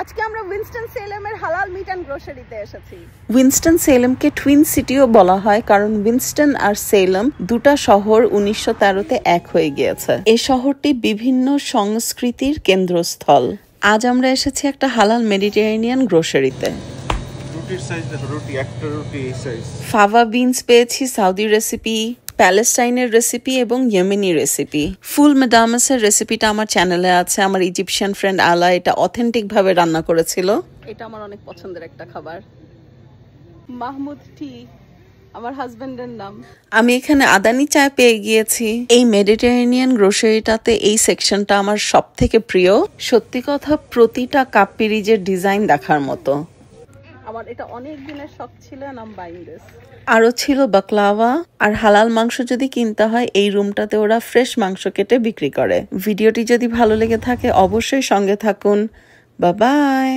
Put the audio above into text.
আজকে আমরা উইনস্টন সেলেমের হালাল মিট এন্ড গ্রোসারিতে এসেছি। উইনস্টন সেলেমকে টুইন সিটিও বলা হয় কারণ উইনস্টন আর সেলেম দুটা শহর 1913-তে এক হয়ে গিয়েছে। এই শহরটি বিভিন্ন সংস্কৃতির কেন্দ্রস্থল। আজ আমরা এসেছি একটা হালাল মেডিটেরেনিয়ান গ্রোসারিতে। রুটির সাইজ দেখো, রুটি একটা রুটি এই সাইজ। ফাভা বিনস পেয়েছি, সাউদি রেসিপি, প্যালেস্টাইনের রেসিপি এবং ইয়েমেনি রেসিপি। ফুল মেডামাসের রেসিপিটা আমার চ্যানেলে আছে। আমার ইজিপশিয়ান ফ্রেন্ড আলা এটা অথেন্টিক ভাবে রান্না করেছিল। এটা আমার অনেক পছন্দের একটা খাবার। মাহমুদ টি আমার হাজবেন্ডের নাম। আমি এখানে আদানি চায় পেয়ে গিয়েছি। এই মেডিটেরেনিয়ান গ্রোসারিটাতে এই সেকশনটা আমার সব থেকে প্রিয়। সত্যি কথা, প্রতিটা কাপ পিরিজের ডিজাইন দেখার মতো। আমার এটা অনেক দিনের শখ ছিল, নাম বাইং দিস। আরো ছিল বাকলাওয়া। আর হালাল মাংস যদি কিনতে হয় এই রুমটাতে ওরা ফ্রেশ মাংস কেটে বিক্রি করে। ভিডিওটি যদি ভালো লেগে থাকে অবশ্যই সঙ্গে থাকুন। Bye bye.